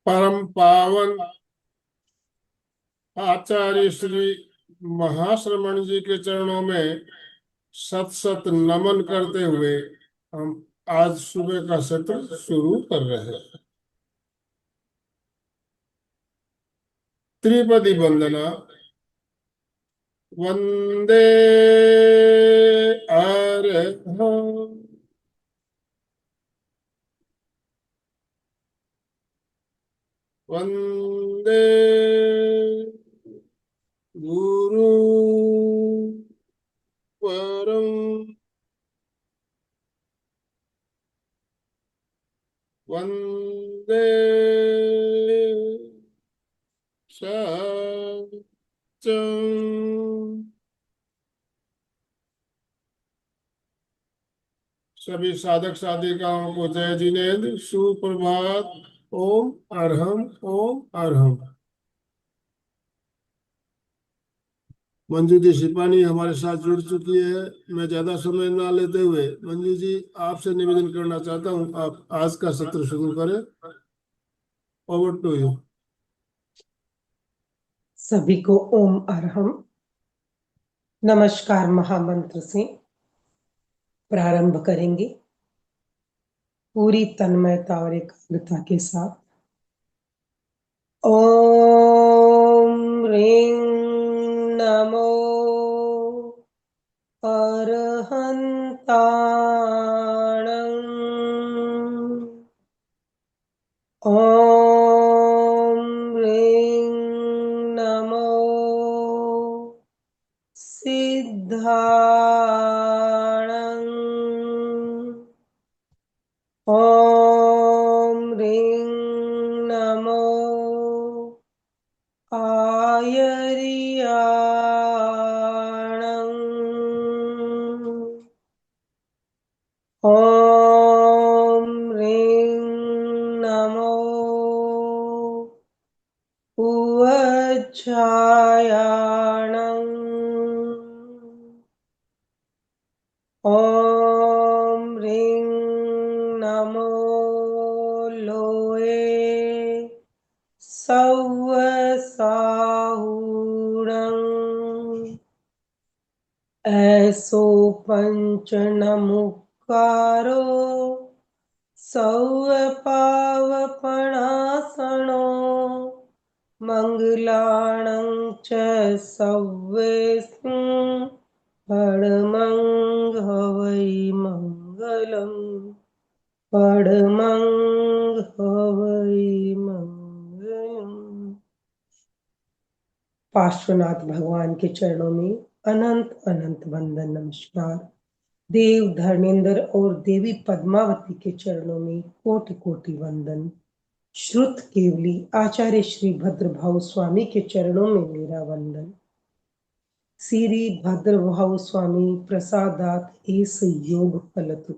परम पावन आचार्य श्री महाश्रमण जी के चरणों में सत सत नमन करते हुए हम आज सुबह का सत्र शुरू कर रहे हैं। त्रिपदी वंदना। वंदे अरहं वंदे गुरु परम वंदे सच्चं। सभी साधक साधिकाओं को जय जिनेन्द्र, सुप्रभात। ओम अरहम, ओम अरहम। मंजू जी सिपानी हमारे साथ जुड़ चुकी है। मैं ज्यादा समय ना लेते हुए मंजू जी आपसे निवेदन करना चाहता हूँ, आप आज का सत्र शुरू करें। Over to you. सभी को ओम अरहम नमस्कार महामंत्र से प्रारंभ करेंगे पूरी तन्मयता और एकाग्रता के साथ। ओम ह्रीं नमो अरहन्ताणं। ओम ह्रीं नमो सिद्धाणं। ओम ह्रीं नमो आयर्याणं। ओम ह्रीं नमो उवज्झायाणं। ओम ह्रीं नमो लोये सव्वसाहूणं। ऐसो पंचनमुक्कारो सव्वपावपणासनो मंगलाणं च सव्वेस्मिन् परमं हवै मंगलम्। परमं हवै मंगलम्। पार्श्वनाथ भगवान के चरणों में अनंत अनंत वंदन नमस्कार। देव धर्मेंद्र और देवी पद्मावती के चरणों में कोटि कोटि वंदन। श्रुत केवली आचार्य श्री भद्रभाव स्वामी के चरणों में मेरा वंदन। श्री भद्रभाव स्वामी प्रसादात एस योग फलतु।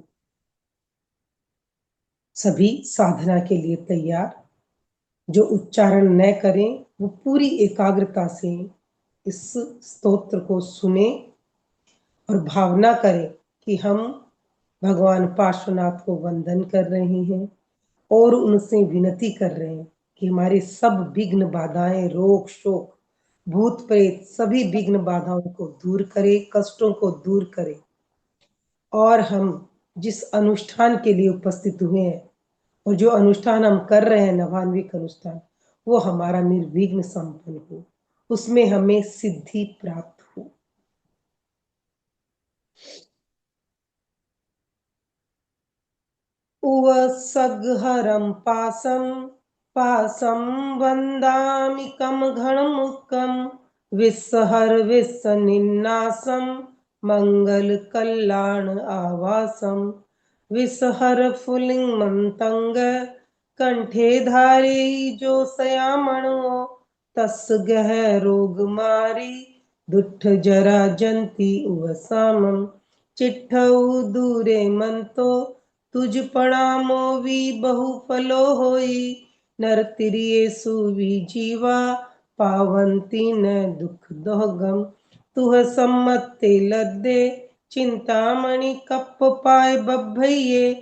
सभी साधना के लिए तैयार। जो उच्चारण न करें वो पूरी एकाग्रता से इस स्तोत्र को सुने और भावना करें कि हम भगवान पार्श्वनाथ को वंदन कर रहे हैं और उनसे विनती कर रहे हैं कि हमारे सब विघ्न बाधाएं, रोग शोक, भूत प्रेत सभी विघ्न बाधाओं को दूर करे, कष्टों को दूर करे। और हम जिस अनुष्ठान के लिए उपस्थित हुए हैं और जो अनुष्ठान हम कर रहे हैं, नवान्विक अनुष्ठान, वो हमारा निर्विघ्न संपन्न हो, उसमें हमें सिद्धि प्राप्त हो। उवसग्हरं पासं वन्दामिकं घनमुखं विस्सहर विस्सनिन्नासं मङ्गलकल्याण आवासं विस्सहर फुल्लिङ्गमन्तङ्ग कंठे धारे जोषयामणो तस् गह रोगमारी दुष्ट जरा जंती उवसामं चिट्ठौ दूरे मंतो तुझ प्रणामो भी बहुफलो होई नर तिरिये सुवी जीवा पावंती न दुख दोहगम तुह सम्मते लद्दे चिंतामणि कप पाय बभैये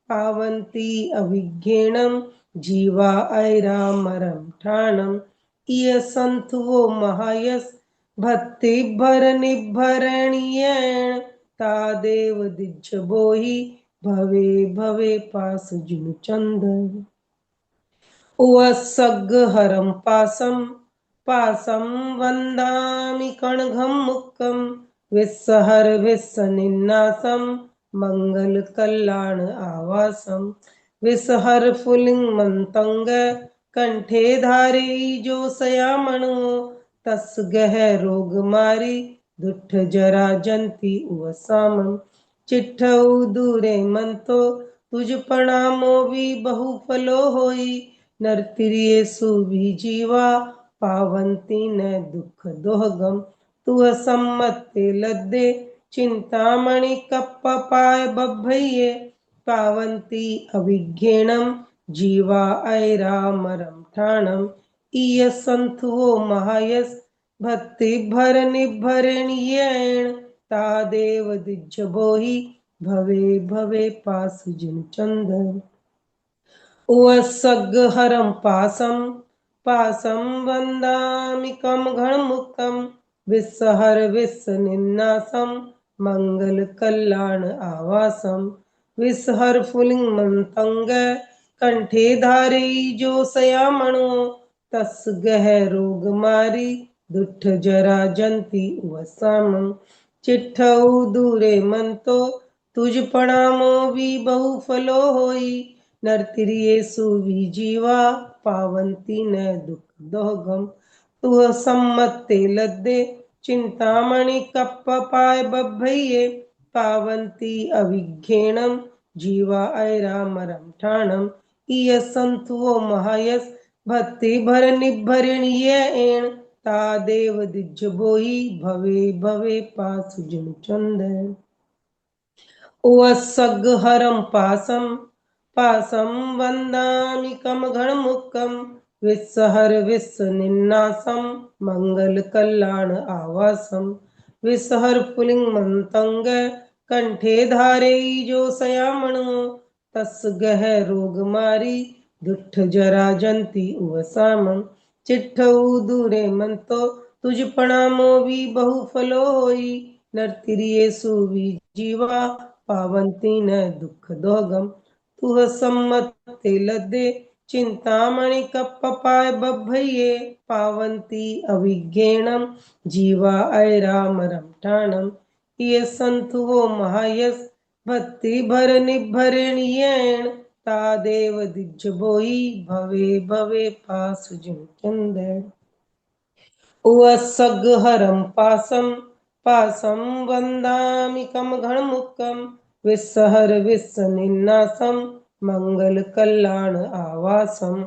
पावंती अभिज्ञेणम जीवा ऐरामरम ठाणम इय संतवो महायस भक्ति भर निभरणीयण तादेव दिज्ज बोही भवे भवे पास जुन चंद उवसग्हरं पासं पासं वन्दामि कणघं मुक्तं विस्सहर विस्सनिन्नासं मङ्गलकल्याण आवासं विसहर फुलिङ्गमन्तङ्ग कंठे धारे जोसयामणो तस गह रोग मारी दुष्ट जरा जंती उवसामं चिट्ठऊ दूरे मंतो तुझ प्रणामो भी बहु फलो होई नरतिरिये सुभी जीवा पावंती न दुख दोहगम तुह सम्मते लद्दे चिंतामणि कप्प पाय बभैये पावंती अभिघ्येणम जीवा ऐरामरम ठाणम इय संथुवो महायस भक्ति भर निभरणीयेण तादेव दिज्ज बोही भवे भवे पास जिन चंद उवसग्हरं पासं पासं वन्दामि कमघणमुक्तं विस्सहर विस्सनिन्नासं मङ्गलकल्याण आवासं विसहर फुलिङ्गमन्तङ्ग कंठे धारे जोसयामणो तस गह रोग मारी दुष्ट जरा जंती उवसामं चिट्ठऊ दूरे मंतो तुझ प्रणामो भी बहु फलो होई नरतिरिये सुवी जीवा पावंती न दुख दोहगम तुह सम्मते लद्दे चिंतामणि कप्प पाय बभैये पावंती अभिघ्येणम जीवा ऐरामरम ठाणम इय संतुवो महायस भक्ति भर निभरणीय एण तादेव दिज्ज बोही भवे भवे पास जिन चंद उवसग्हरं पासं पासं वन्दामि कमघणमुक्तं विस्सहर विस्सनिन्नासं मङ्गलकल्याण आवासं विसहर फुलिङ्गमन्तङ्ग कंठे धारे जोसयामणो तस गह रोग मारी दुष्ट जरा जंती उवसामं चिट्ठऊ दूरे मंतो तुझ प्रणामो भी बहु फलो होई नरतिरिये सुवी जीवा पावंती न दुख दोगम तुह सम्मते लद्दे चिंतामणि कप्प पाय बभैये पावंती अभिघ्येणम जीवा ऐरामरम ठाणम ये संतुवो महायस भक्ति भर निभरणीयेण तादेव दिज्ज बोई भवे भवे पास जिन चंद उवसग्हरं पासं पासं वन्दामि कमघणमुक्तं विस्सहर विस्सनिन्नासं मङ्गलकल्याण आवासं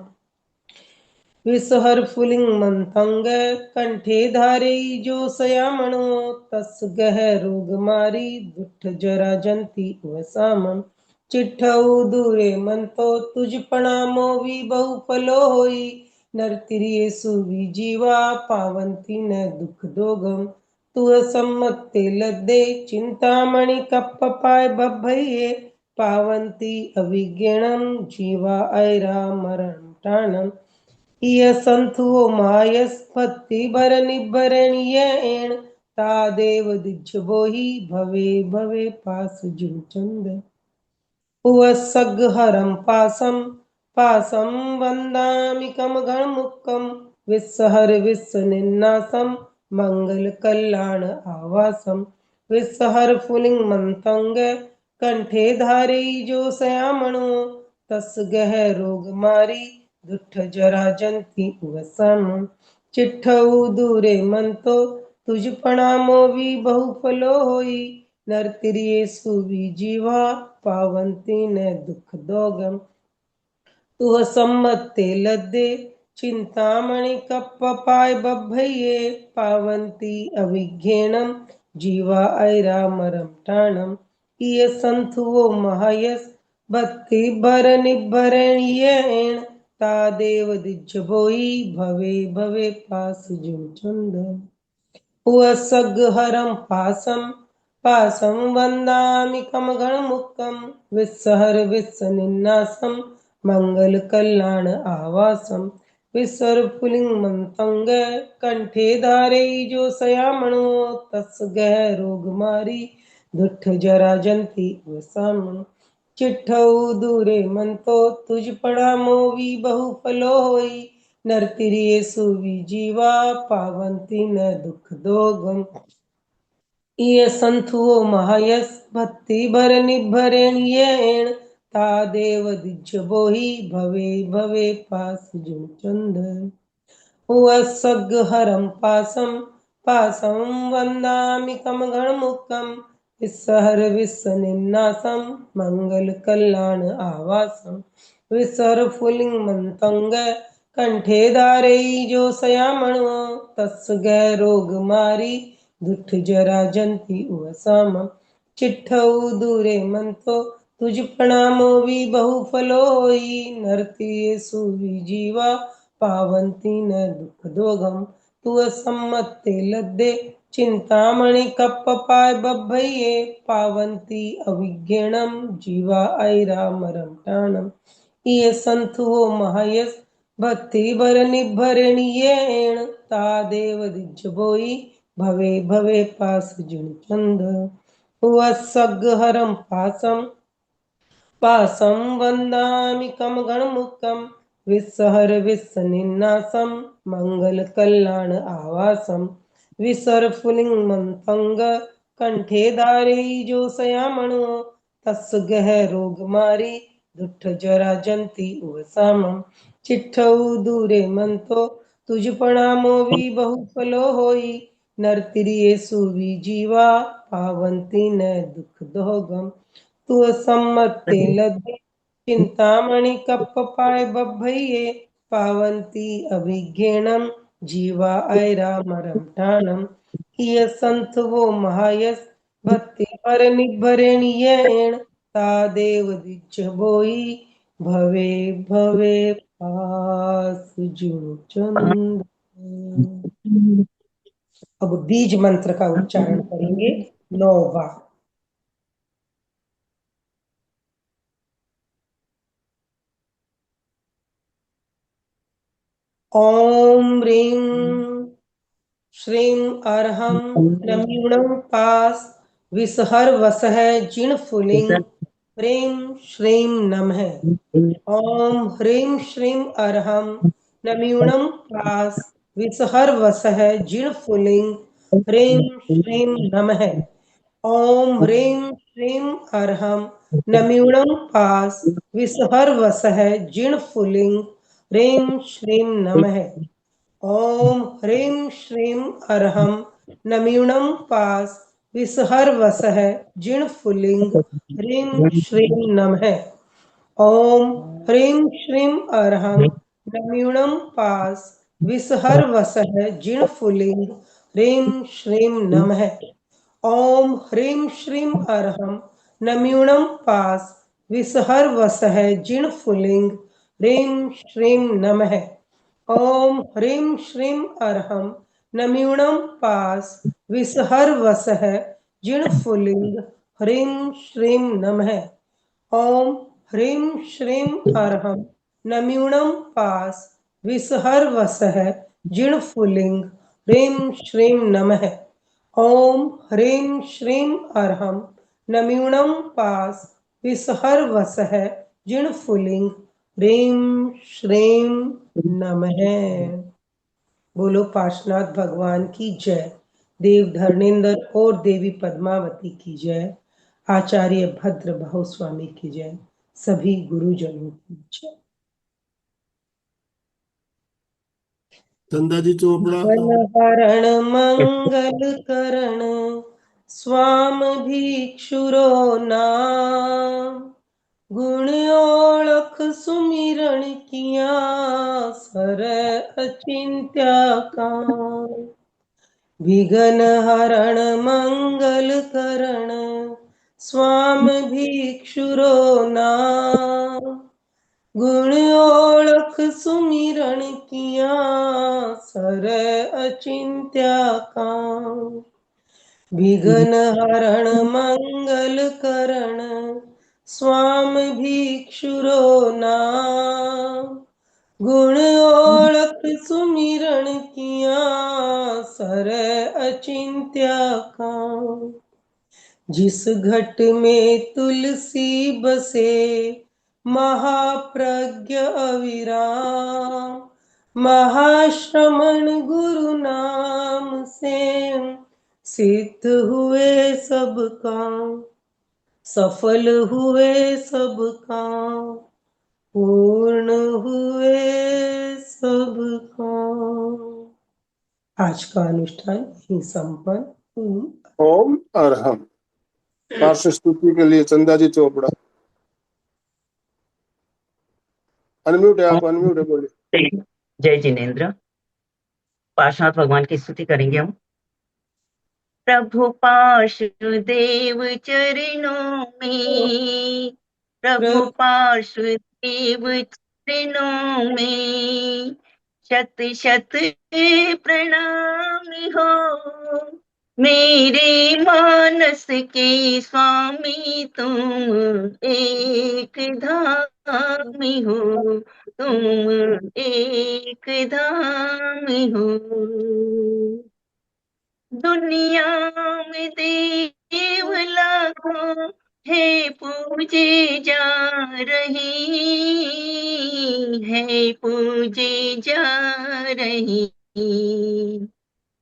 विसहर फुलिङ्गमन्तङ्ग कंठे धारे जोसयामणो तस गह रोग मारी दुष्ट जरा जंती उवसामं चिट्ठऊ दूरे मंतो तुझ प्रणामो भी बहु फलो होई नरतिरिये सुवी जीवा पावंती न दुख दोगम तुह सम्मते लद्दे चिंतामणि कप्प पाय बभैये पावंती अभिज्ञानम जीवा ऐरामरं ठाणम इय संथुवो मायस भक्ति भर निभरणीय एण तादेव दिज्ज बोही भवे भवे पास जिन चंद उवसग्हरं पासं पासं वन्दामि कमघणमुक्तं विस्सहर विस्सनिन्नासं मङ्गलकल्याण आवासं विस्सहर फुलिङ्गमन्तङ्ग कंठे धारे जोसयामणो तस गह रोग मारी दुष्ट जरा जंती उवसामं चिट्ठऊ दूरे मंतो तुझ प्रणामो भी बहु फलो होई नरतिरिये सुवी जीवा पावंती न दुख दोगम तुह सम्मते लद्दे चिंतामणि कप्प पाय बभैये पावंती अभिघ्येणम जीवा ऐरामरं ठाणम इय संथुवो महायस भक्ति भर निभरणीय एण तादेव दिज्ज बोई भवे भवे पास जिन चंद उवसग्हरं पासं पासं वन्दामि कमघणमुक्तं विस्सहर विस्सनिन्नासं मंगल कल्याण आवासम विसर पुलिंग मंतंग कंठे धारे जो सयामणो तस गह रोग मारी दुठ जरा जंती वसामण चिट्ठऊ दूरे मंतो तुझ पड़ा मोवी बहु फलो होई नरतिरिये सुवी जीवा पावंती न दुख दोगम इय संथुओ महायस भक्ति भर निभरेण येण ता देव दिज बोही भवे भवे पास जुन चंद सग हरम पासम पासम वंदामि कम गणमुखम विसहर विसनिन्नासम मंगल कल्याण आवासम विसर फुलिंग मंतंग कंठे धारे जो सयामणो तस गै रोग मारी दुठ जरा जंती उसाम चिट्ठऊ दूरे मंतो तुझ प्रणामो भी बहु फलो होई नरती सुवी जीवा पावंती न दुख दोगम तू सम्मते लद्दे चिंतामणि कप पाय बभये पावंती अविज्ञानम जीवा ऐरा मरम टाणम ये संथुओ महायस भक्ति भर निभरणीयेण ता देव दिज बोई भवे भवे पास जुन चंद सग हरम पासम पासम वंदामि कम गणमुखम विसहर विसनिन्नासम मंगल कल्याण आवासम विसर फुलिंग मंतंग कंठे धारे जो सयामणो तस गह रोग मारी दुठ जरा जंती उवसामम चिट्ठऊ दूरे मंतो तुझ प्रणामो भी बहु फलो होई नरतिरिये सुवी जीवा पावंती न दुख दोगम तू सम्मते लद्दे चिंतामणि कप पाय बभये पावंती अभिज्ञानम जीवा ऐरा मरम ठाणम ये संत वो महायस भक्ति पर निभरणीयेण ता देव दिज बोई भवे भवे पास जुन चंद। अब बीज मंत्र का उच्चारण करेंगे 9 बार। ओम ह्रीं श्रीं अर्हं नमीणं पास विसहर वसह जिण फुलिंग ह्रीं श्रीं नमः। ओम ह्रीं श्रीं अर्हं नमीणं पास विसहर वसह जिण फुलिंग ह्रीं श्रीं नमः। ओम ह्रीं श्रीं अर्हं नमीणं पास विसहर वसह जिण फुलिंग ह्रीं श्रीं नमः। ओम ह्रीं श्रीं अर्हं नमीणं पास विसहर वसह जिण फुलिंग ह्रीं श्रीं नमः। ओम ह्रीं श्रीं अर्हं नमीणं पास विसहर वसह जिण फुलिंग ह्रीं श्रीं नमः। ओम ह्रीं श्रीं अर्हं नमीणं पास विसहर वसह जिण फुलिंग ह्रीं श्रीं नमः। ओम ह्रीं श्रीं अर्हं नमीणं पास विसहर वसह जिण फुलिंग ह्रीं श्रीं नमः। ओम ह्रीं श्रीं अर्हं नमीणं पास विसहर वसह जिण फुलिंग ह्रीं श्रीं नमः। ओम ह्रीं श्रीं अर्हं नमीणं पास विसहर वसह जिण फुलिंग ह्रीं श्रीं नमः। बोलो पार्श्वनाथ भगवान की जय। देव धर्मेंद्र और देवी पद्मावती की जय। आचार्य भद्र भाव स्वामी की जय। सभी गुरुजनों की जय। चंदा जी चोपड़ा। हरण मंगल करण स्वाम भिक्षुरो नाम गुण ओळख सुमिरण किया सर अचिंत्या काम विघन हरण मंगल करण स्वाम भिक्षुरो नाम गुण ओळख सुमिरण किया सर अचिंत्या काम विघन हरण मंगल करण स्वाम भिक्षुरो नाम, गुण ओळख सुमिरण किया, सर अचिंत्य काम। जिस घट में तुलसी बसे, महाप्रज्ञ अविराम, महाश्रमण गुरु नाम से, सिद्ध हुए सब काम, सफल हुए सब काम, पूर्ण हुए सब काम। आज का अनुष्ठान यहीं संपन्न। ओम अरहम। पार्श्व स्तुति के लिए चंदा जी चोपड़ा। अनम्यूट है आप, अनम्यूट है, बोलिए। जय जिनेन्द्र। पार्श्वनाथ भगवान की स्तुति करेंगे हम। प्रभु पार्श्वदेव चरणों में, प्रभु पार्श्वदेव चरणों में, शत शत प्रणाम हो। मेरे मानस के स्वामी तुम एक धाम हो, तुम एक धाम हो। दुनिया में देव लाखों है पूजे जा रही, है पूजे जा रही।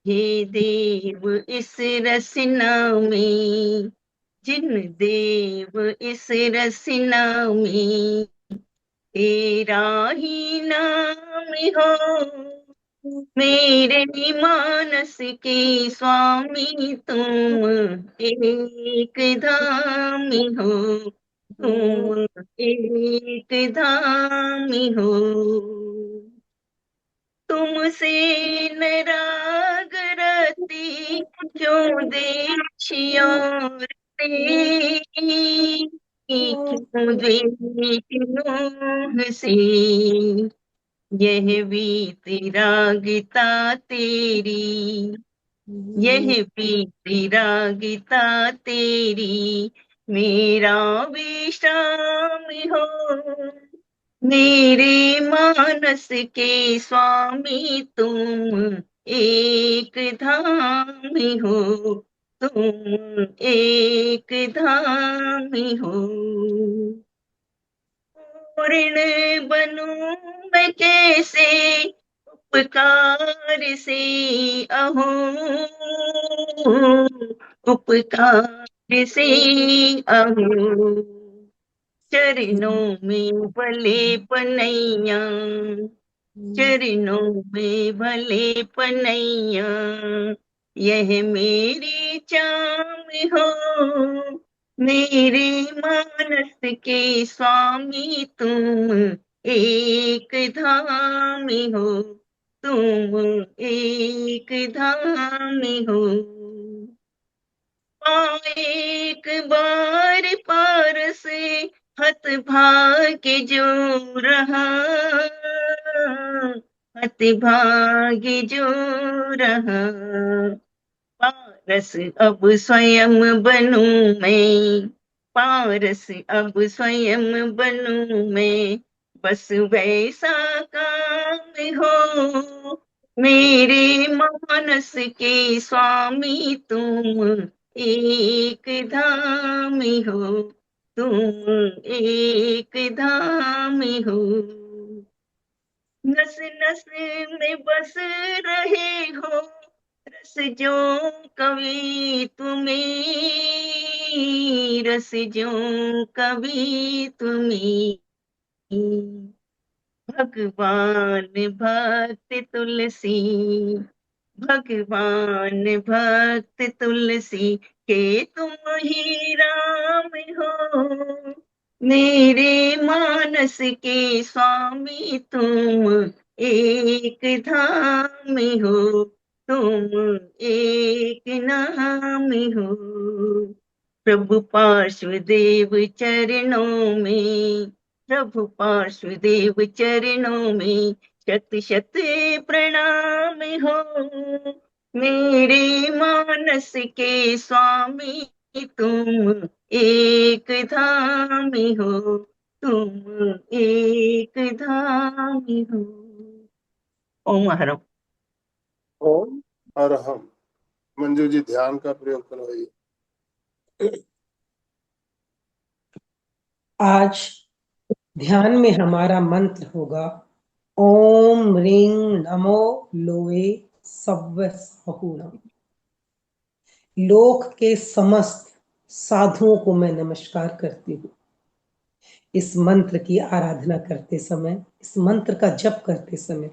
हे देव इस रचना में, जिन देव इस रचना में, तेरा ही नाम हो। मेरे मानस के स्वामी तुम एक धाम हो, तुम एक धाम हो। तुमसे नराग रति क्यों देखियो रे, क्यों देखियो से, यह भी तिरागिता तेरी, यह भी तिरागिता तेरी, मेरा विश्राम हो। मेरे मानस के स्वामी तुम एक धाम हो, तुम एक धाम हो। पूर्ण बनूं मैं कैसे उपकार से, अहो उपकार से अहो। चरणों में भले पनैया, चरणों में भले पनैया, यह मेरी चाम हो। मेरे मानस के स्वामी तुम एक धाम हो, तुम एक धाम हो। एक बार पार से हत भाग्य जो रहा, हत भाग्य जो रहा। पारस अब स्वयं बनूं मैं, पारस अब स्वयं बनूं मैं, बस वैसा काम हो। मेरे मानस के स्वामी तुम एक धाम हो, तुम एक धाम हो। नस नस में बस रहे हो रस जो कवि तुम्हें, रस जो कवि तुम्हें। भगवान भक्त तुलसी, भगवान भक्त तुलसी के तुम ही राम हो। मेरे मानस के स्वामी तुम एक धाम हो, तुम एक नाम हो। प्रभु पार्श्वदेव चरणों में, प्रभु पार्श्वदेव चरणों में, शत शत प्रणाम हो। मेरे मानस के स्वामी तुम एक धामी हो, तुम एक धामी हो। ओम हरम। ओम और हम। मंजू जी ध्यान का प्रयोग करवाइए। आज ध्यान में हमारा मंत्र होगा ओम ह्रीं नमो लोए सव्य सहुणम। लोक के समस्त साधुओं को मैं नमस्कार करती हूँ। इस मंत्र की आराधना करते समय, इस मंत्र का जप करते समय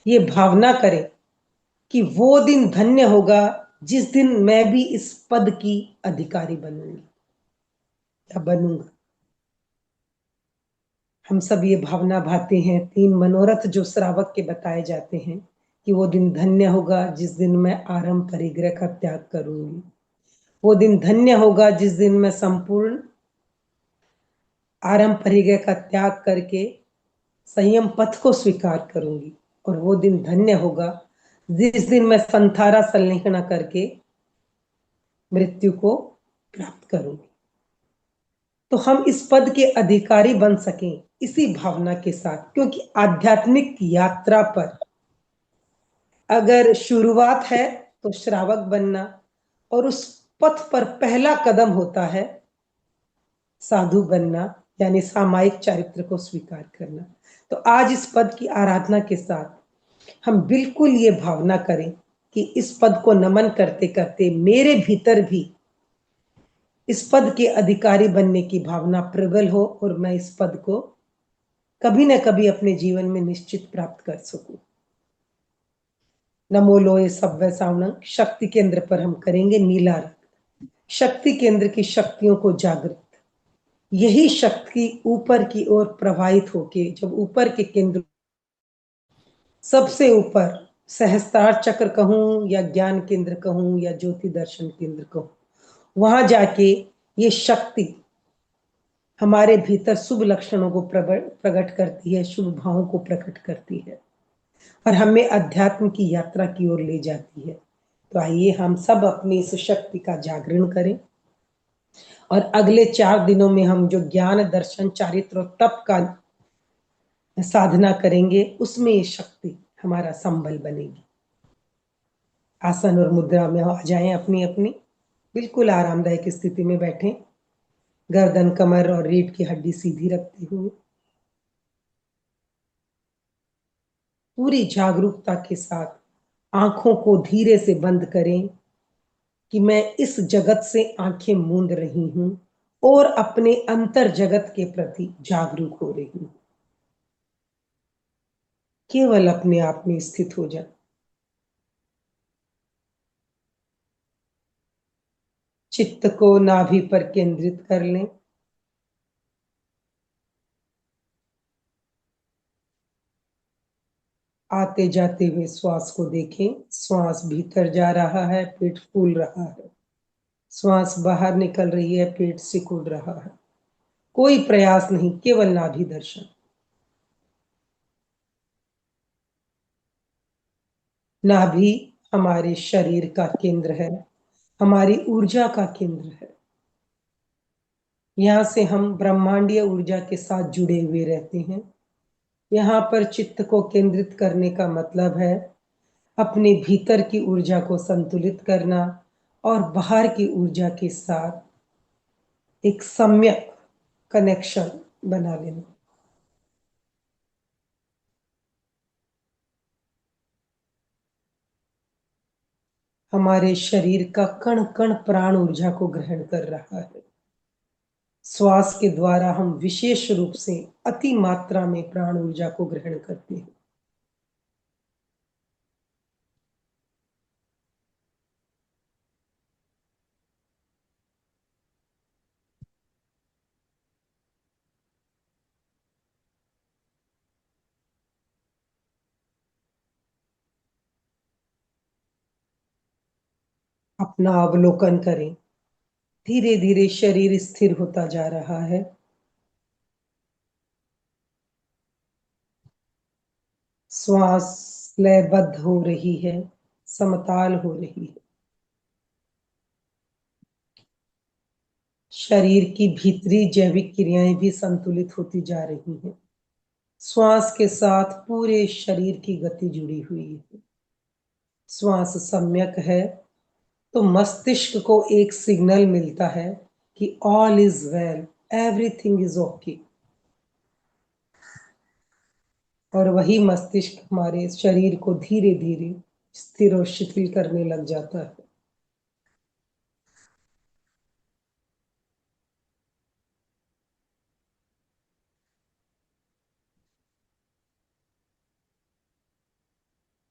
ये भावना करें कि वो दिन धन्य होगा जिस दिन मैं भी इस पद की अधिकारी बनूंगी या बनूंगा। हम सब ये भावना भाते हैं, 3 मनोरथ जो श्रावक के बताए जाते हैं कि वो दिन धन्य होगा जिस दिन मैं आरंभ परिग्रह का त्याग करूंगी। वो दिन धन्य होगा जिस दिन मैं संपूर्ण आरंभ परिग्रह का त्याग करके संयम पथ को स्वीकार करूंगी। और वो दिन धन्य होगा जिस दिन मैं संथारा संलेखना करके मृत्यु को प्राप्त करूंगी। तो हम इस पद के अधिकारी बन सकें इसी भावना के साथ, क्योंकि आध्यात्मिक यात्रा पर अगर शुरुआत है तो श्रावक बनना, और उस पथ पर पहला कदम होता है साधु बनना, यानी सामायिक चरित्र को स्वीकार करना। तो आज इस पद की आराधना के साथ हम बिल्कुल ये भावना करें कि इस पद को नमन करते करते मेरे भीतर भी इस पद के अधिकारी बनने की भावना प्रबल हो और मैं इस पद को कभी न कभी अपने जीवन में निश्चित प्राप्त कर सकूं। नमो लोए सव्य सावणं, शक्ति केंद्र पर हम करेंगे नीला रंग। शक्ति केंद्र की शक्तियों को जागृत, यही शक्ति ऊपर की ओर प्रवाहित होके जब ऊपर के केंद्र सबसे ऊपर सहस्त्रार चक्र कहूं या ज्ञान केंद्र कहूं या ज्योति दर्शन केंद्र कहूं, वहां जाके ये शक्ति हमारे भीतर शुभ लक्षणों को प्रकट करती है, शुभ भावों को प्रकट करती है और हमें अध्यात्म की यात्रा की ओर ले जाती है। तो आइए हम सब अपनी इस शक्ति का जागरण करें और अगले 4 दिनों में हम जो ज्ञान दर्शन चारित्र और तप का साधना करेंगे उसमें ये शक्ति हमारा संबल बनेगी। आसन और मुद्रा में आ जाएं अपनी अपनी, बिल्कुल आरामदायक स्थिति में बैठें, गर्दन कमर और रीढ़ की हड्डी सीधी रखते हुए पूरी जागरूकता के साथ आंखों को धीरे से बंद करें कि मैं इस जगत से आंखें मूंद रही हूं और अपने अंतर जगत के प्रति जागरूक हो रही हूं। केवल अपने आप में स्थित हो जाए। चित्त को नाभि पर केंद्रित कर लें। आते जाते हुए श्वास को देखें, श्वास भीतर जा रहा है, पेट फूल रहा है, श्वास बाहर निकल रही है, पेट सिकुड़ रहा है। कोई प्रयास नहीं, केवल नाभि दर्शन। नाभि हमारे शरीर का केंद्र है, हमारी ऊर्जा का केंद्र है। यहां से हम ब्रह्मांडीय ऊर्जा के साथ जुड़े हुए रहते हैं। यहाँ पर चित्त को केंद्रित करने का मतलब है अपने भीतर की ऊर्जा को संतुलित करना और बाहर की ऊर्जा के साथ एक सम्यक कनेक्शन बना लेना। हमारे शरीर का कण कण प्राण ऊर्जा को ग्रहण कर रहा है। श्वास के द्वारा हम विशेष रूप से अति मात्रा में प्राण ऊर्जा को ग्रहण करते हैं। अपना अवलोकन करें। धीरे धीरे शरीर स्थिर होता जा रहा है। श्वास लयबद्ध हो रही है, समताल हो रही है। शरीर की भीतरी जैविक क्रियाएं भी संतुलित होती जा रही हैं। श्वास के साथ पूरे शरीर की गति जुड़ी हुई है। श्वास सम्यक है तो मस्तिष्क को एक सिग्नल मिलता है कि all is well, everything is okay, और वही मस्तिष्क हमारे शरीर को धीरे धीरे स्थिर और शिथिल करने लग जाता है।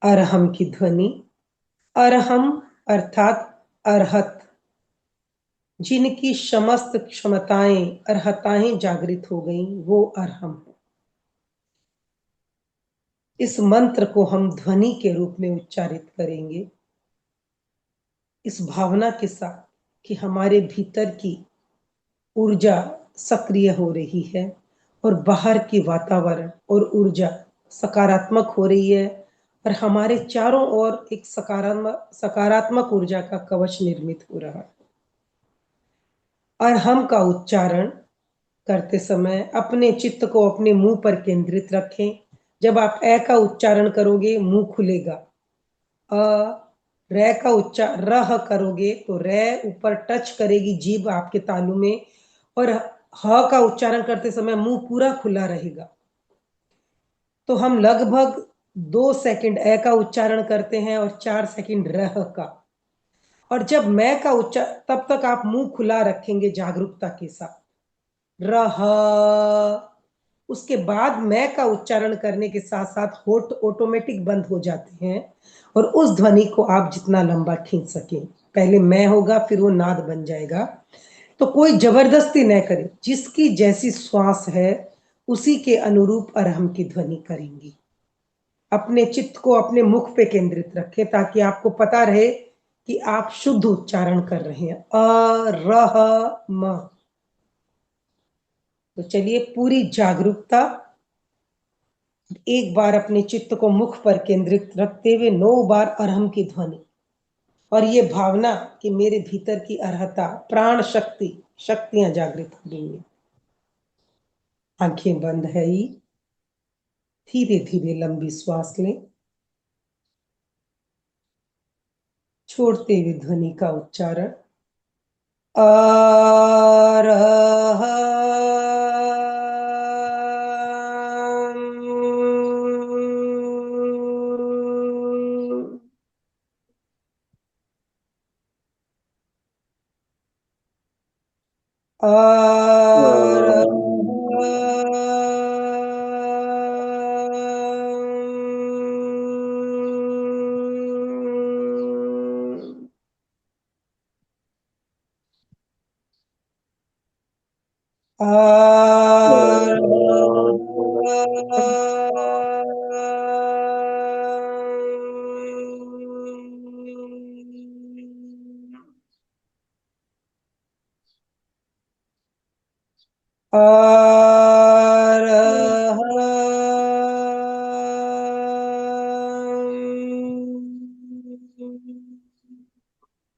अरहम की ध्वनि। अरहम अर्थात अरहत, जिनकी समस्त क्षमताएं अर्हताएं जागृत हो गई, वो अरहम है। इस मंत्र को हम ध्वनि के रूप में उच्चारित करेंगे, इस भावना के साथ कि हमारे भीतर की ऊर्जा सक्रिय हो रही है और बाहर की वातावरण और ऊर्जा सकारात्मक हो रही है, और हमारे चारों ओर एक सकारात्मक ऊर्जा का कवच निर्मित हो रहा है। और हम का उच्चारण करते समय अपने चित्त को अपने मुंह पर केंद्रित रखें। जब आप ए का उच्चारण करोगे मुंह खुलेगा, अ रे का उच्चारण रह करोगे तो रे ऊपर टच करेगी जीभ आपके तालू में, और ह का उच्चारण करते समय मुंह पूरा खुला रहेगा। तो हम लगभग 2 सेकंड ए का उच्चारण करते हैं और 4 सेकंड रह का, और जब मैं का उच्चारण, तब तक आप मुंह खुला रखेंगे जागरूकता के साथ, रह। उसके बाद मैं का उच्चारण करने के साथ साथ होठ ऑटोमेटिक बंद हो जाते हैं, और उस ध्वनि को आप जितना लंबा खींच सकें। पहले मैं होगा फिर वो नाद बन जाएगा। तो कोई जबरदस्ती न करे, जिसकी जैसी श्वास है उसी के अनुरूप अरहम की ध्वनि करेंगी। अपने चित्त को अपने मुख पे केंद्रित रखें ताकि आपको पता रहे कि आप शुद्ध उच्चारण कर रहे हैं। अ रह म। तो चलिए, पूरी जागरूकता एक बार अपने चित्त को मुख पर केंद्रित रखते हुए 9 बार अरहम की ध्वनि, और ये भावना कि मेरे भीतर की अर्हता, प्राण शक्ति, शक्तियां जागृत हो रही हैं। आंखें बंद है ही, धीरे धीरे लंबी श्वास लें, छोड़ते हुए ध्वनि का उच्चारण। अरहम। अरहम।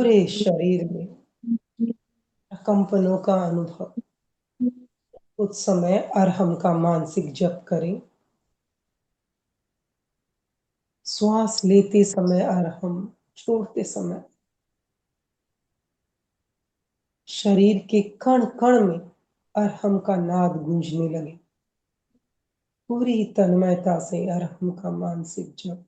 पूरे शरीर में कंपनों का अनुभव। उस समय अरहम का मानसिक जप करें। श्वास लेते समय अरहम, छोड़ते समय शरीर के कण कण में अरहम का नाद गूंजने लगे। पूरी तन्मयता से अरहम का मानसिक जप।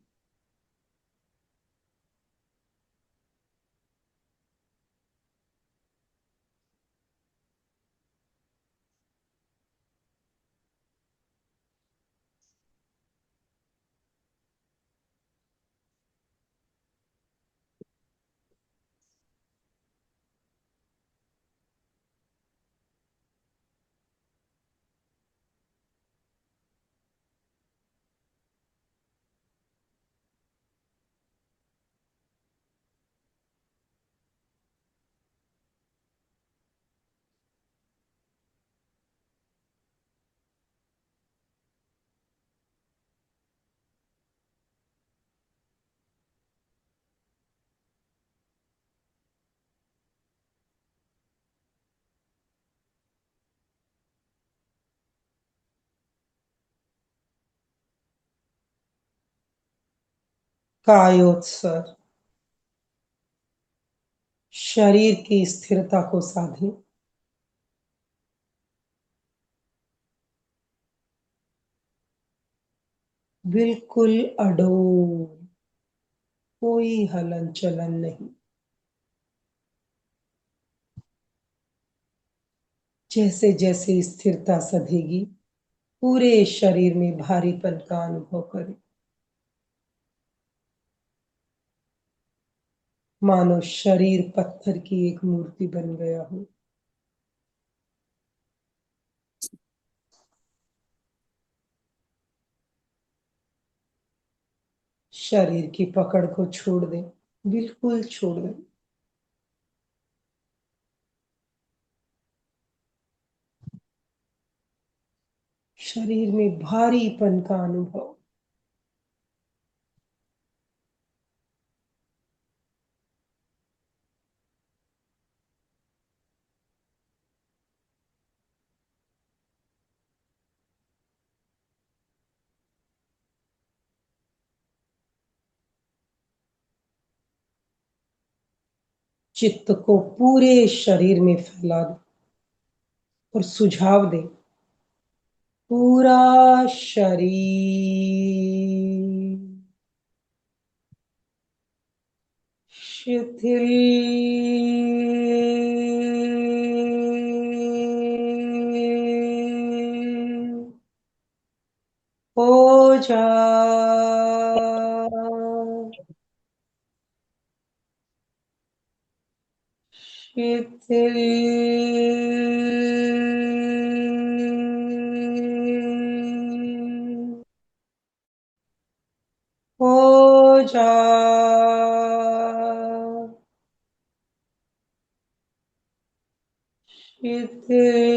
कायोत्सर्ग, शरीर की स्थिरता को साधें। बिल्कुल अडोल, कोई हलन चलन नहीं। जैसे जैसे स्थिरता सधेगी, पूरे शरीर में भारीपन का अनुभव करें। मानो शरीर पत्थर की एक मूर्ति बन गया हो। शरीर की पकड़ को छोड़ दें, बिल्कुल छोड़ दें। शरीर में भारीपन का अनुभव। चित्त को पूरे शरीर में फैला दें और सुझाव दें। पूरा शरीर शिथिल हो जाए। शिथिल हो जाए। शिथिल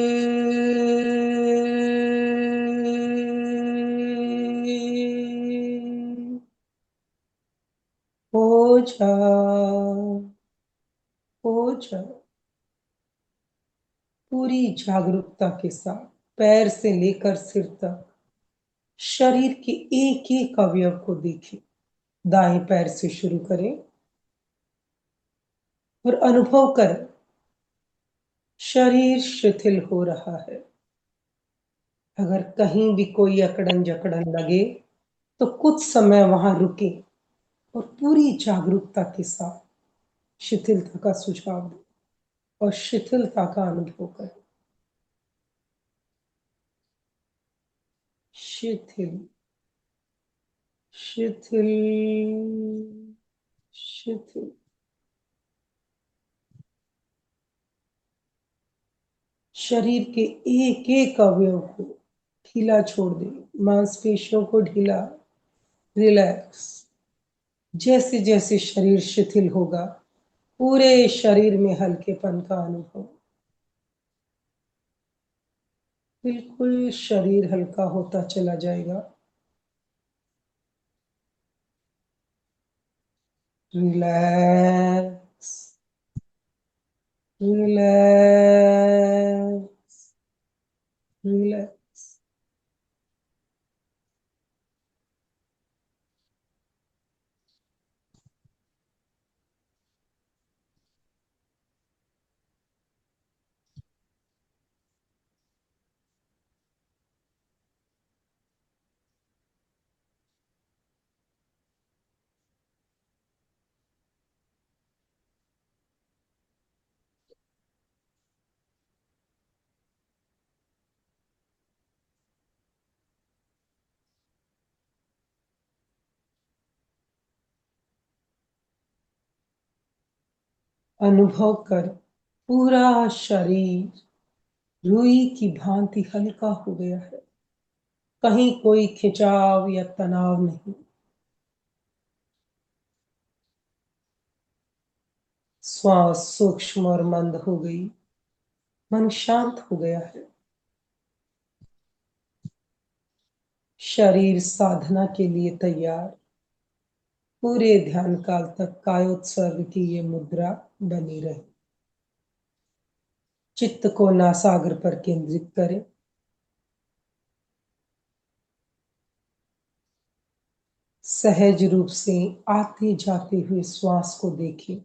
हो जाए, हो जाए। पूरी जागरूकता के साथ पैर से लेकर सिर तक शरीर के एक एक अवयव को देखें। दाएं पैर से शुरू करें और अनुभव करें शरीर शिथिल हो रहा है। अगर कहीं भी कोई अकड़न जकड़न लगे तो कुछ समय वहां रुके और पूरी जागरूकता के साथ शिथिलता का सुझाव दें और शिथिलता का अनुभव करें। शिथिल, शिथिल, शिथिल। शरीर के एक एक अवयव को ढीला छोड़ दें, मांसपेशियों को ढीला, रिलैक्स। जैसे जैसे शरीर शिथिल होगा, पूरे शरीर में हल्केपन का अनुभव। बिल्कुल शरीर हल्का होता चला जाएगा। Relax, relax, relax. अनुभव कर पूरा शरीर रुई की भांति हल्का हो गया है, कहीं कोई खिंचाव या तनाव नहीं। श्वास सूक्ष्म और मंद हो गई, मन शांत हो गया है। शरीर साधना के लिए तैयार। पूरे ध्यान काल तक कायोत्सर्ग की ये मुद्रा बनी रहे। चित्त को नासाग्र पर केंद्रित करें। सहज रूप से आते जाते हुए श्वास को देखें।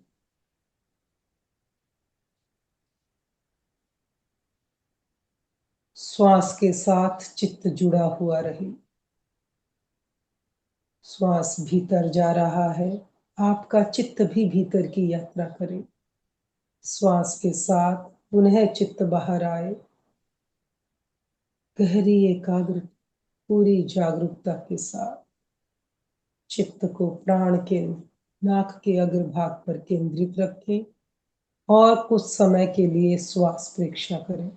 श्वास के साथ चित्त जुड़ा हुआ रहे। श्वास भीतर जा रहा है, आपका चित्त भी भीतर की यात्रा करे। श्वास के साथ पुनः चित्त बाहर आए। गहरी एकाग्र, पूरी जागरूकता के साथ चित्त को प्राण के नाक के अग्रभाग पर केंद्रित रखें और कुछ समय के लिए श्वास परीक्षा करें।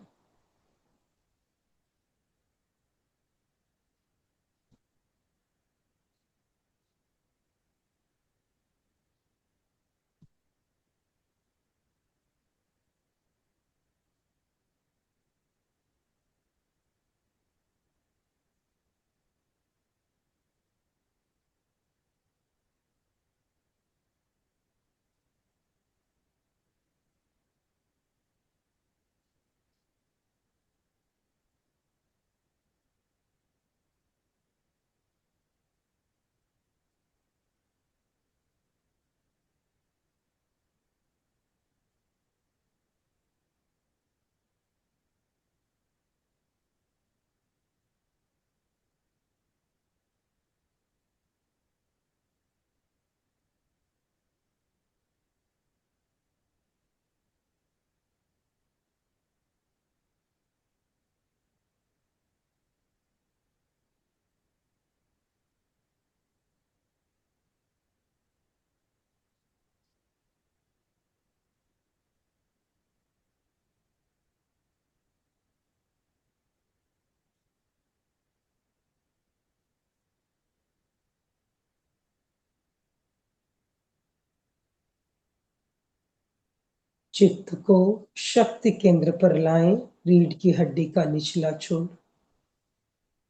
चित्त को शक्ति केंद्र पर लाएं। रीढ़ की हड्डी का निचला छोर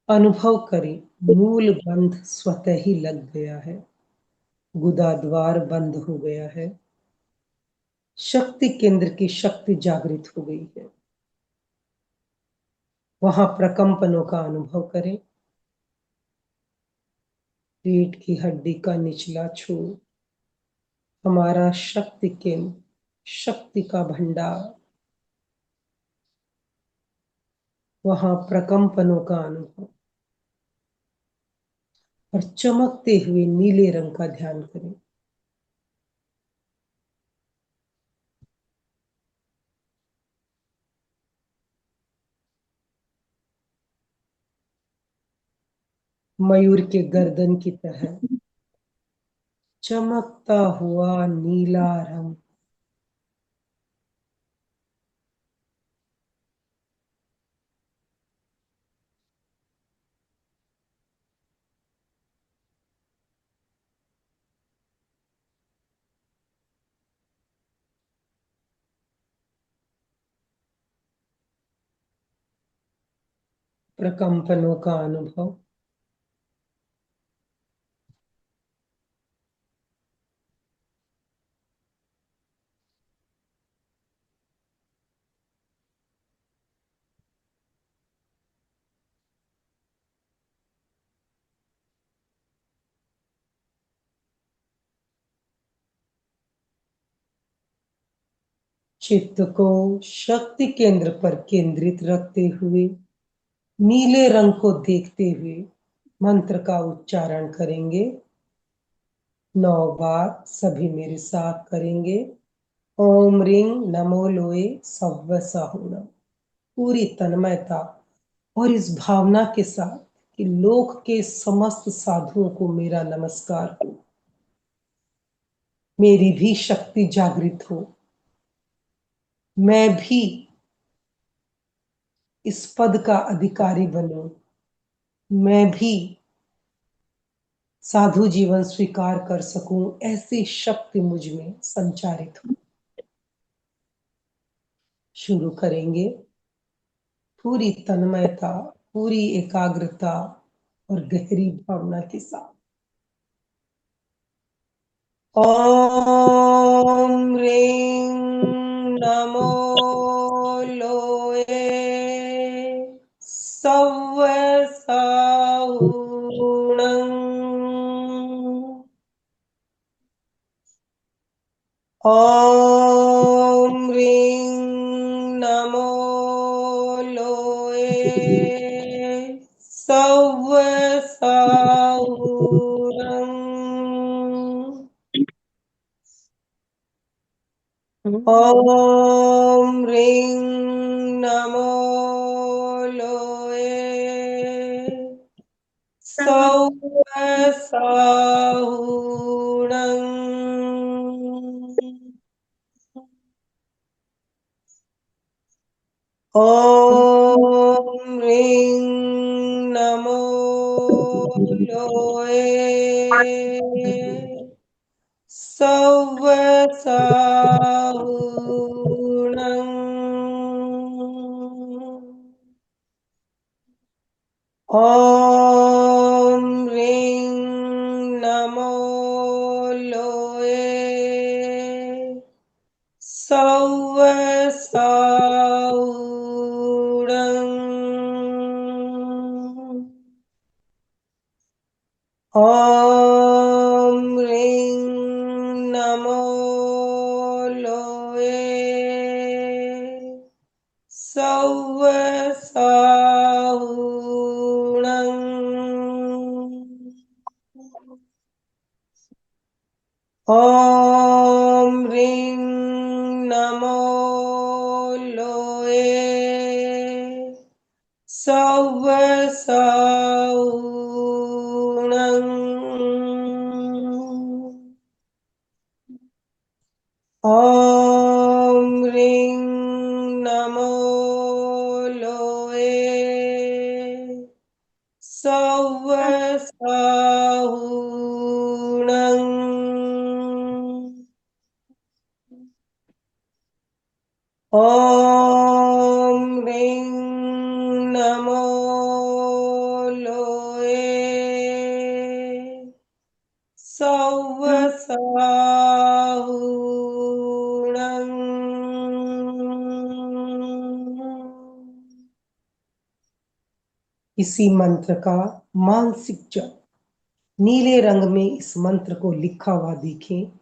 अनुभव करें, मूल बंध स्वतः ही लग गया है। गुदा द्वार बंद हो गया है। शक्ति केंद्र की शक्ति जागृत हो गई है। वहां प्रकंपनों का अनुभव करें। रीढ़ की हड्डी का निचला छोर हमारा शक्ति केंद्र, शक्ति का भंडार। वहां प्रकंपनों का अनुभव और चमकते हुए नीले रंग का ध्यान करें। मयूर के गर्दन की तरह चमकता हुआ नीला रंग। प्रकंपनों का अनुभव। चित्त को शक्ति केंद्र पर केंद्रित रखते हुए नीले रंग को देखते हुए मंत्र का उच्चारण करेंगे। 9 बार सभी मेरे साथ करेंगे। ओम रिंग नमो लोए सव्व साहुणम। पूरी तन्मयता और इस भावना के साथ कि लोक के समस्त साधुओं को मेरा नमस्कार हो, मेरी भी शक्ति जागृत हो, मैं भी इस पद का अधिकारी बनूं, मैं भी साधु जीवन स्वीकार कर सकूं, ऐसी शक्ति मुझ में संचारित हो। शुरू करेंगे पूरी तन्मयता, पूरी एकाग्रता और गहरी भावना के साथ। ओम ह्रीं नमो लोए सव्व साहुणं। ओम ह्रीं नमो लोए सव्व साहुणं। ओम ह्रीं नमो लोए सव्व साहुणं। ओम ह्रीं नमो लोए सव्व साहुणं। ओम ह्रीं नमो लोए सव्व साहुणं। ओम ह्रीं नमो लोए सव्व साहुणं। ओम ह्रीं नमो लोए सव्व साहुणं। ओम ह्रीं नमो लोए सव्व साहुणं। ओम ह्रीं नमो लोए सव्व साहुणं। इसी मंत्र का मानसिक जप, नीले रंग में इस मंत्र को लिखा हुआ देखें।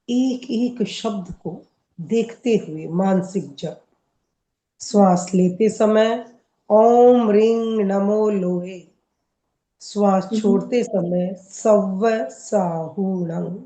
एक एक शब्द को देखते हुए मानसिक जप। श्वास लेते समय ओम ह्रीं नमो लोए, श्वास छोड़ते समय सव्व साहुणं।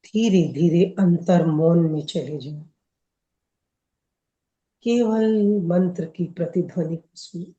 धीरे धीरे अंतर मौन में चले जाओ, केवल मंत्र की प्रतिध्वनि को सुनो।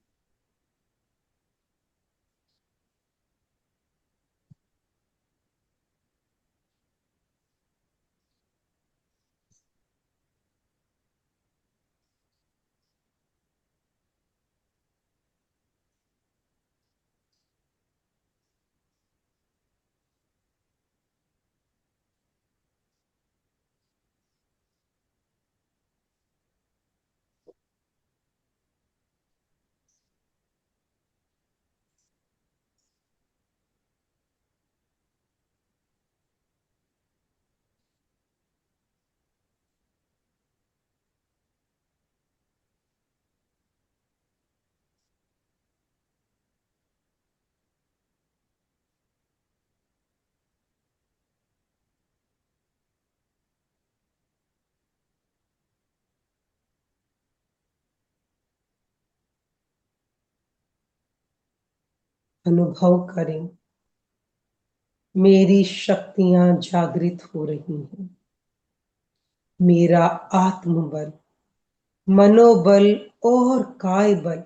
अनुभव करें, मेरी शक्तियां जागृत हो रही हैं। मेरा आत्मबल, मनोबल और काय बल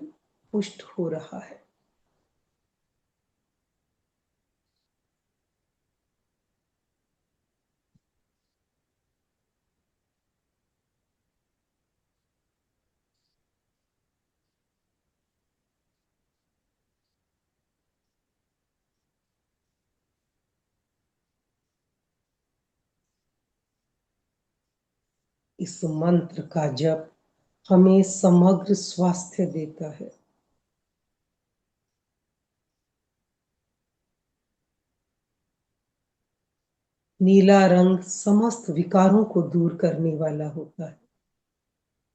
पुष्ट हो रहा है। इस मंत्र का जप हमें समग्र स्वास्थ्य देता है। नीला रंग समस्त विकारों को दूर करने वाला होता है।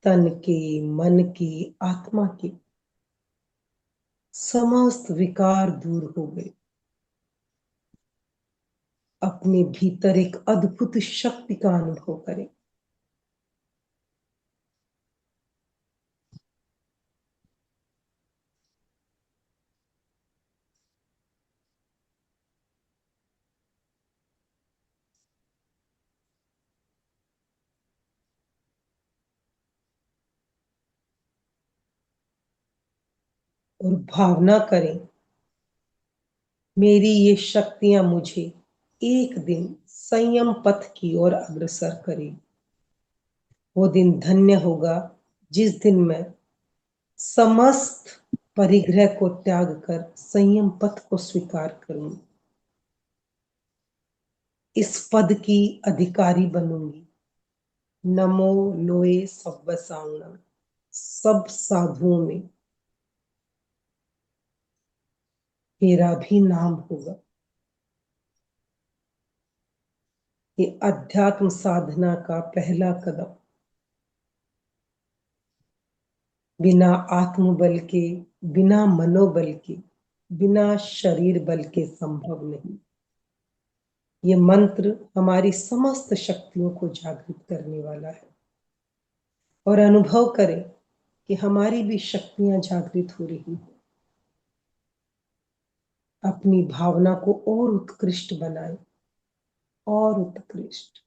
तन के, मन के, आत्मा के समस्त विकार दूर हो गए। अपने भीतर एक अद्भुत शक्ति का अनुभव करें। और भावना करें, मेरी ये शक्तियां मुझे एक दिन संयम पथ की ओर अग्रसर करें। वो दिन धन्य होगा जिस दिन मैं समस्त परिग्रह को त्याग कर संयम पथ को स्वीकार करूं। इस पद की अधिकारी बनूंगी। नमो लोए सब्ब साउना, सब साधुओं में मेरा भी नाम होगा। ये अध्यात्म साधना का पहला कदम बिना आत्मबल के, बिना मनोबल के, बिना शरीर बल के संभव नहीं। ये मंत्र हमारी समस्त शक्तियों को जागृत करने वाला है। और अनुभव करें कि हमारी भी शक्तियां जागृत हो रही हैं। अपनी भावना को और उत्कृष्ट बनाएं, और उत्कृष्ट।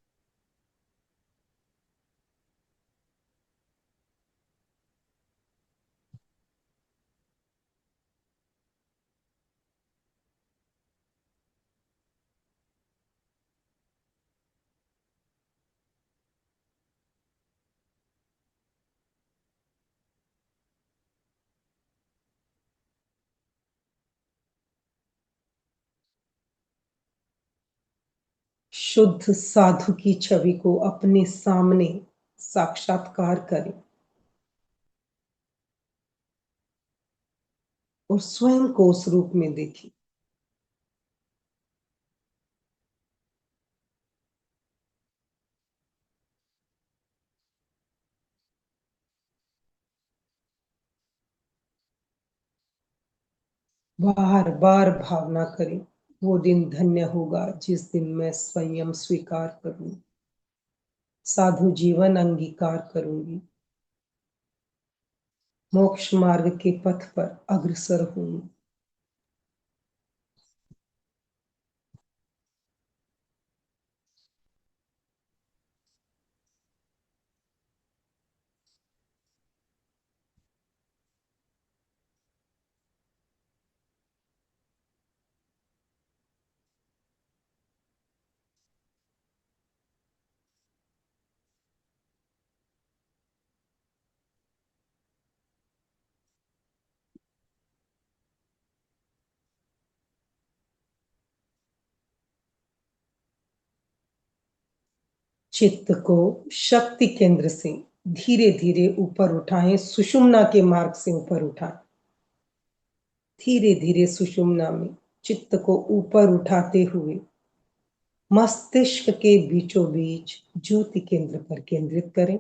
शुद्ध साधु की छवि को अपने सामने साक्षात्कार करें और स्वयं को उस रूप में देखें। बार बार भावना करें, वो दिन धन्य होगा जिस दिन मैं स्वयं स्वीकार करूं, साधु जीवन अंगीकार करूंगी, मोक्ष मार्ग के पथ पर अग्रसर हूं। चित्त को शक्ति केंद्र से धीरे धीरे ऊपर उठाएं, सुषुम्ना के मार्ग से ऊपर उठाएं। धीरे धीरे सुषुम्ना में चित्त को ऊपर उठाते हुए मस्तिष्क के बीचों बीच ज्योति केंद्र पर केंद्रित करें।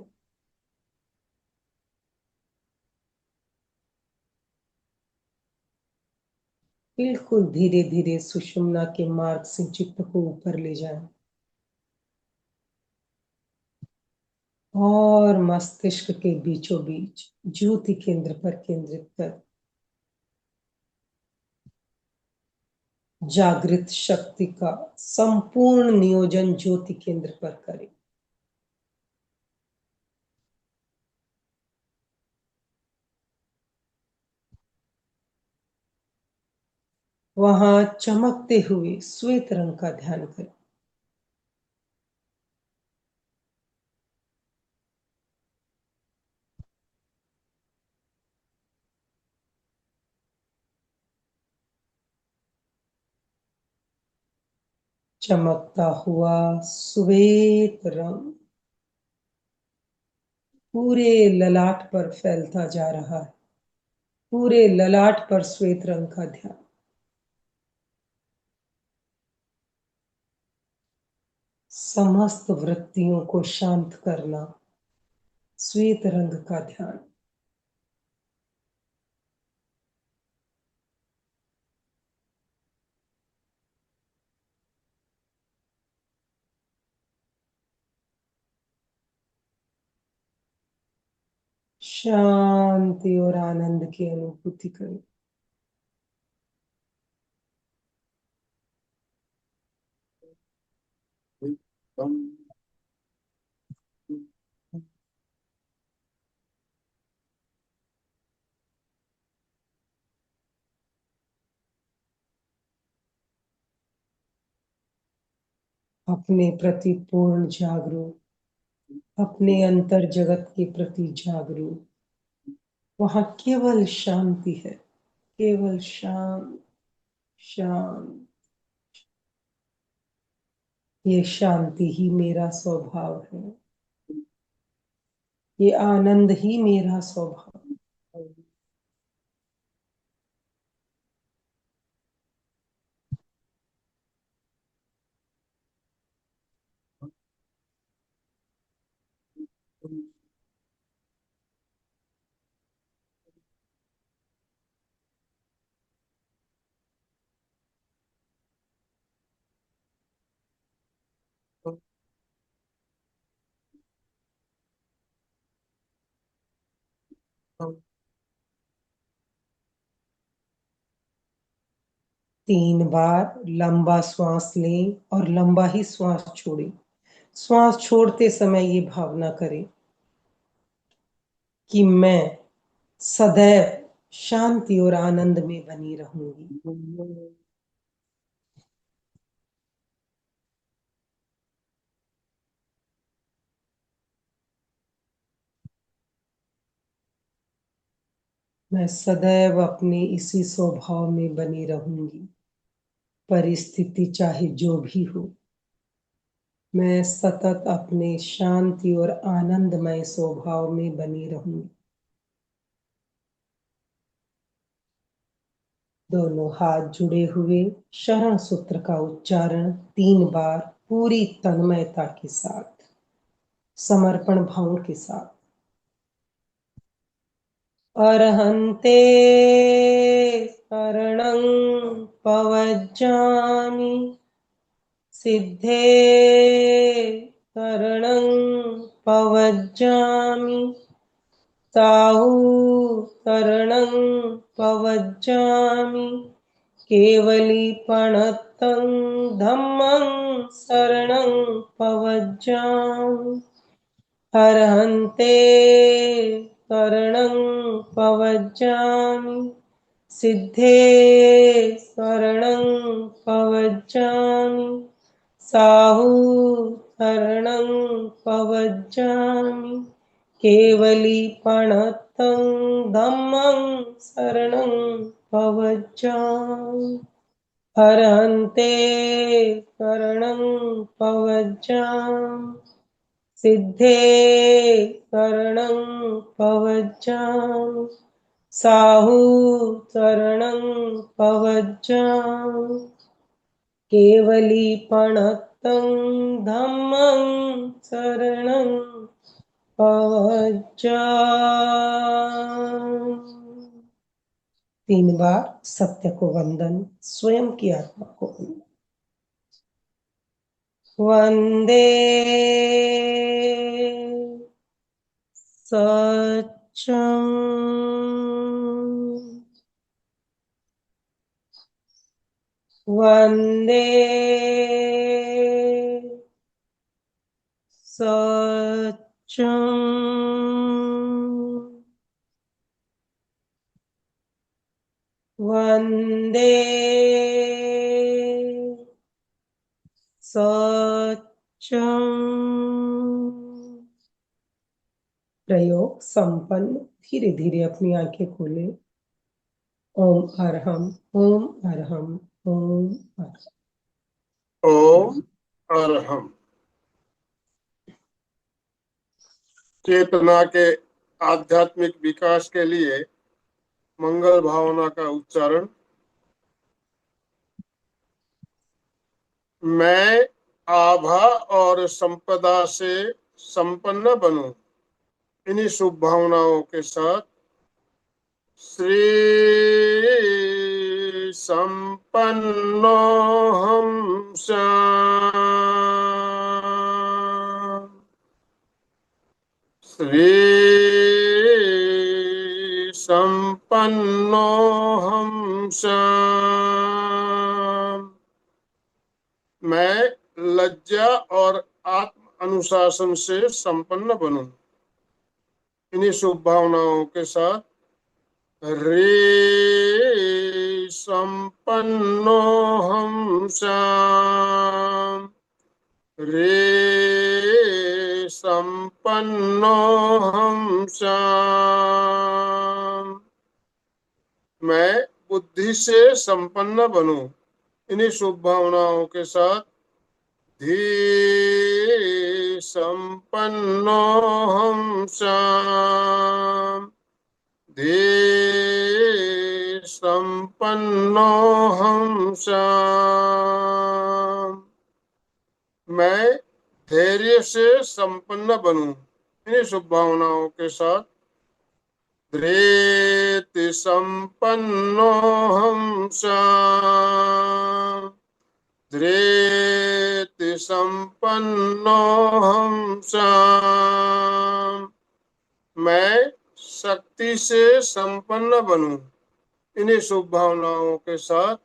बिल्कुल धीरे धीरे सुषुम्ना के मार्ग से चित्त को ऊपर ले जाएं और मस्तिष्क के बीचों बीच ज्योति केंद्र पर केंद्रित कर जागृत शक्ति का संपूर्ण नियोजन ज्योति केंद्र पर करें। वहां चमकते हुए श्वेत रंग का ध्यान करें। चमकता हुआ श्वेत रंग पूरे ललाट पर फैलता जा रहा है। पूरे ललाट पर श्वेत रंग का ध्यान। समस्त वृत्तियों को शांत करना, श्वेत रंग का ध्यान। शांति और आनंद की अनुभूति करें। अपने प्रति पूर्ण जागरूक, अपने अंतर जगत के प्रति जागरूक। वहां केवल शांति है, केवल शांत शांत। ये शांति ही मेरा स्वभाव है, ये आनंद ही मेरा स्वभाव है। तीन बार लंबा श्वास लें और लंबा ही श्वास छोड़ें। श्वास छोड़ते समय ये भावना करें कि मैं सदैव शांति और आनंद में बनी रहूंगी। मैं सदैव अपने इसी स्वभाव में बनी रहूंगी, परिस्थिति चाहे जो भी हो। मैं सतत अपने शांति और आनंदमय स्वभाव में बनी रहूंगी। दोनों हाथ जुड़े हुए शरण सूत्र का उच्चारण 3 बार पूरी तन्मयता के साथ, समर्पण भाव के साथ। अरहन्ते शरणं पवज्जामि, सिद्धे शरणं पवज्जामि, साहु शरणं पवज्जामि, केवलीपणतं धम्मं शरणं पवज्जामि। अरहन्ते शरणं पवज्जामि, सिद्धे शरणं पवज्जामि, साहु शरणं पवज्जामि, केवलीपणतं धम्मं शरणं पवज्जामि। अरहन्ते शरणं पवज्जामि, सिद्धे शरणं पवज्जामि साहु शरणं पवज्जामि केवलीपणतं धम्मं शरणं पवज्जामि। 3 बार सत्य को वंदन, स्वयं की आत्मा को वंदन। वंदे सत्यम वंदे सत्यम वंदे सत्यम। प्रयोग संपन्न। धीरे धीरे अपनी आंखें खोलें। ओम अरहम, ओम अरहम, ओम अरहम। ओम अरहम। चेतना के आध्यात्मिक विकास के लिए मंगल भावना का उच्चारण। मैं आभा और संपदा से संपन्न बनूं। इन्हीं शुभ भावनाओं के साथ श्री संपन्नो हम श्याम। श्री संपन्नो हम श्याम। मैं लज्जा और आत्म अनुशासन से संपन्न बनूं। इन्हीं शुभ भावनाओं के साथ रे संपन्नो हम श्याम। रे संपन्नो हम श्याम। मैं बुद्धि से संपन्न बनूं। इन्हीं शुभ भावनाओं के साथ धी संपन्नो हम श्याम। धे संपन्नो हम श्याम। मैं धैर्य से संपन्न बनूं। इन्हीं शुभ भावनाओं के साथ धृति संपन्नो हम श्याम। धृति संपन्नो हम श्याम। मैं शक्ति से संपन्न बनूं। इन्हीं शुभ भावनाओं के साथ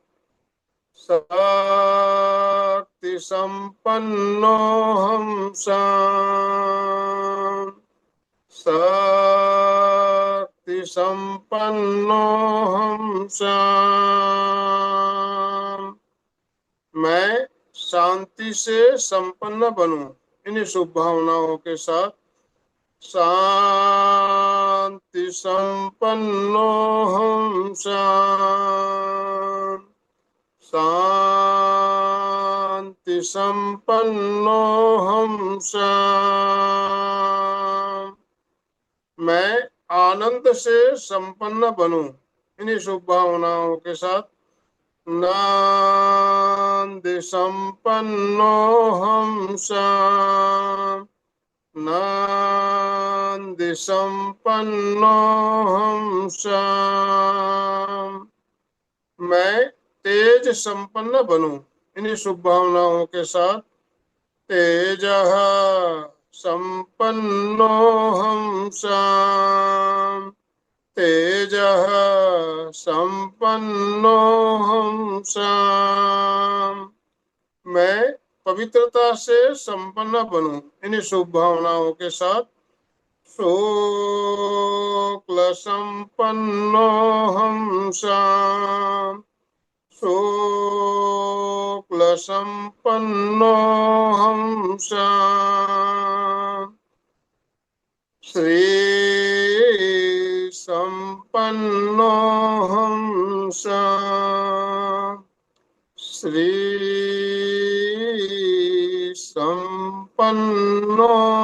शक्ति संपन्नो हम श्याम। शक्ति संपन्नो हम श्याम। मैं शांति से संपन्न बनूं। इन्हीं शुभ भावनाओं के साथ शांति संपन्नो हम श्याम। शांति संपन्नो हम श्याम। मैं आनंद से संपन्न बनूं। इन्हीं शुभ भावनाओं के साथ नांद संपन्नो हम श्याम। नांद संपन्नो हम श्याम। मैं तेज संपन्न बनूं। इन्हीं शुभ भावनाओं के साथ तेजः संपन्नो हम श्याम। तेजः संपन्नो हम श्याम। मैं पवित्रता से संपन्न बनूं। इन्हीं शुभ भावनाओं के साथ शुक्ल संपन्नो हम श्याम। शुक्ल संपन्नो हम श्याम। श्री संपन्नो हम श्याम। श्री संपन्नो कृतज्ञोऽहं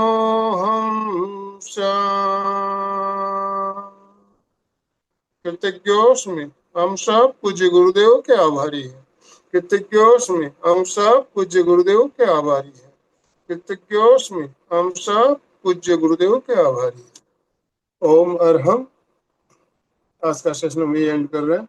कृतज्ञोस्मि। हम सब पूज्य गुरुदेव के आभारी हैं। कृतज्ञोस्मि। हम सब पूज्य गुरुदेव के आभारी हैं। कृतज्ञोस्मि। हम सब पूज्य गुरुदेव के आभारी हैं। ओम अरहम। आज का सेशन हम ये एंड कर रहे हैं।